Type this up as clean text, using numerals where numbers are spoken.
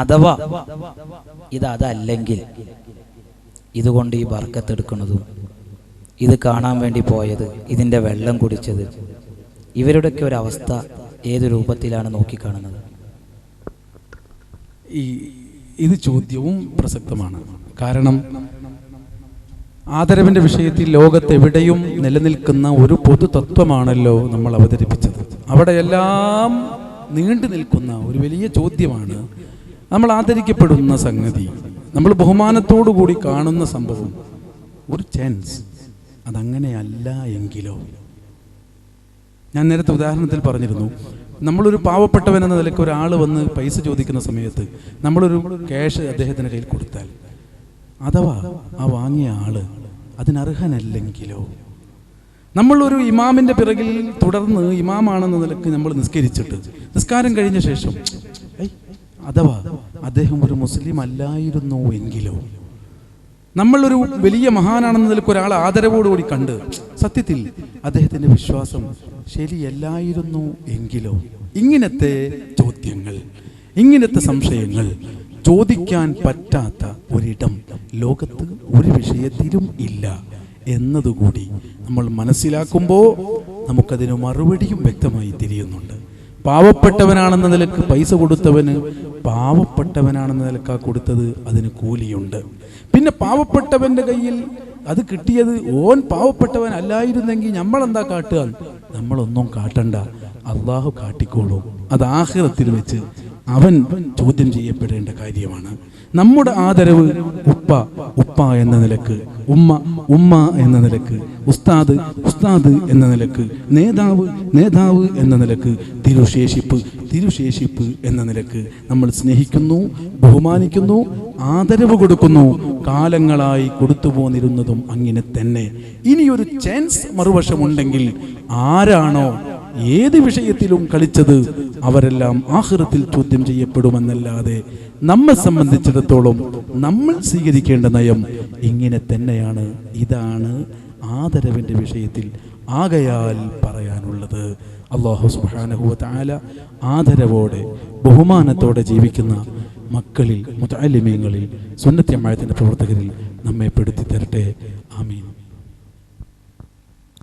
അഥവാ അതല്ലെങ്കിൽ ഇതുകൊണ്ട് ഈ ബർക്കത്തെടുക്കുന്നതും ഇത് കാണാൻ വേണ്ടി പോയത്, ഇതിൻ്റെ വെള്ളം കുടിച്ചത്, ഇവരുടെയൊക്കെ ഒരവസ്ഥ ഏത് രൂപത്തിലാണ് നോക്കിക്കാണുന്നത്? ഇത് ചോദ്യവും പ്രസക്തമാണ്. കാരണം ആദരവിൻ്റെ വിഷയത്തിൽ ലോകത്തെവിടെയും നിലനിൽക്കുന്ന ഒരു പൊതു തത്വമാണല്ലോ നമ്മൾ അവതരിപ്പിച്ചത്. അവിടെയെല്ലാം നീണ്ടു നിൽക്കുന്ന ഒരു വലിയ ചോദ്യമാണ് നമ്മൾ ആദരിക്കപ്പെടുന്ന സംഗതി, നമ്മൾ ബഹുമാനത്തോടു കൂടി കാണുന്ന സംഭവം, ഒരു ചാൻസ് അതങ്ങനെയല്ല എങ്കിലോ? ഞാൻ നേരത്തെ ഉദാഹരണത്തിൽ പറഞ്ഞിരുന്നു, നമ്മളൊരു പാവപ്പെട്ടവൻ എന്ന നിലയ്ക്ക് ഒരാൾ വന്ന് പൈസ ചോദിക്കുന്ന സമയത്ത് നമ്മളൊരു ക്യാഷ് അദ്ദേഹത്തിൻ്റെ കയ്യിൽ കൊടുത്താൽ, അഥവാ ആ വാങ്ങിയ ആള് അതിനർഹനല്ലെങ്കിലോ? നമ്മളൊരു ഇമാമിൻ്റെ പിറകിൽ തുടർന്ന് ഇമാമാണെന്ന നിലയ്ക്ക് നമ്മൾ നിസ്കരിച്ചിട്ട് നിസ്കാരം കഴിഞ്ഞ ശേഷം അഥവാ അദ്ദേഹം ഒരു മുസ്ലിം അല്ലായിരുന്നു എങ്കിലോ? നമ്മളൊരു വലിയ മഹാനാണെന്ന നിലയ്ക്ക് ഒരാൾ ആദരവോടുകൂടി കണ്ട് സത്യത്തിൽ അദ്ദേഹത്തിൻ്റെ വിശ്വാസം ശരിയല്ലായിരുന്നു എങ്കിലോ? ഇങ്ങനത്തെ ചോദ്യങ്ങൾ, ഇങ്ങനത്തെ സംശയങ്ങൾ ചോദിക്കാൻ പറ്റാത്ത ഒരിടം ലോകത്ത് ഒരു വിഷയത്തിലും ഇല്ല എന്നതുകൂടി നമ്മൾ മനസ്സിലാക്കുമ്പോൾ നമുക്കതിന് മറുപടിയും വ്യക്തമായി തിരിയുന്നുണ്ട്. പാവപ്പെട്ടവനാണെന്ന നിലക്ക് പൈസ കൊടുത്തവന് പാവപ്പെട്ടവനാണെന്ന നിലക്കാ കൊടുത്തത്, അതിന് കൂലിയുണ്ട്. പിന്നെ പാവപ്പെട്ടവൻ്റെ കയ്യിൽ അത് കിട്ടിയത് ഓൻ പാവപ്പെട്ടവൻ അല്ലായിരുന്നെങ്കിൽ നമ്മളെന്താ കാട്ടുക? നമ്മളൊന്നും കാട്ടണ്ട, അള്ളാഹു കാട്ടിക്കോളും. അത് ആഖിറത്തിൽ വെച്ച് അവൻ ചോദ്യം ചെയ്യപ്പെടേണ്ട കാര്യമാണ്. നമ്മുടെ ആദരവ് ഉപ്പ ഉപ്പ എന്ന നിലക്ക്, ഉമ്മ ഉമ്മ എന്ന നിലക്ക്, ഉസ്താദ് ഉസ്താദ് എന്ന നിലക്ക്, നേതാവ് നേതാവ് എന്ന നിലക്ക്, തിരുശേഷിപ്പ് തിരുശേഷിപ്പ് എന്ന നിലക്ക് നമ്മൾ സ്നേഹിക്കുന്നു, ബഹുമാനിക്കുന്നു, ആദരവ് കൊടുക്കുന്നു. കാലങ്ങളായി കൊടുത്തു പോന്നിരുന്നതും അങ്ങനെ തന്നെ. ഇനിയൊരു ചാൻസ് മറുവശമുണ്ടെങ്കിൽ ആരാണോ ഏത് വിഷയത്തിലും കളിച്ചത് അവരെല്ലാം ആഖിറത്തിൽ ചോദ്യം ചെയ്യപ്പെടുമെന്നല്ലാതെ നമ്മെ സംബന്ധിച്ചിടത്തോളം നമ്മൾ സ്വീകരിക്കേണ്ട നയം ഇങ്ങനെ തന്നെയാണ്. ഇതാണ് ആദരവിൻ്റെ വിഷയത്തിൽ ആകയാൽ പറയാനുള്ളത്. അല്ലാഹു സുബ്ഹാനഹു വ തആല ആദരവോടെ ബഹുമാനത്തോടെ ജീവിക്കുന്ന മക്കളിൽ, മുതഅല്ലിമീങ്ങളിൽ, സുന്നത്ത് ജമാഅത്തിന്റെ പ്രവർത്തകരിൽ നമ്മെ പെടുത്തി തരട്ടെ. ആമീൻ.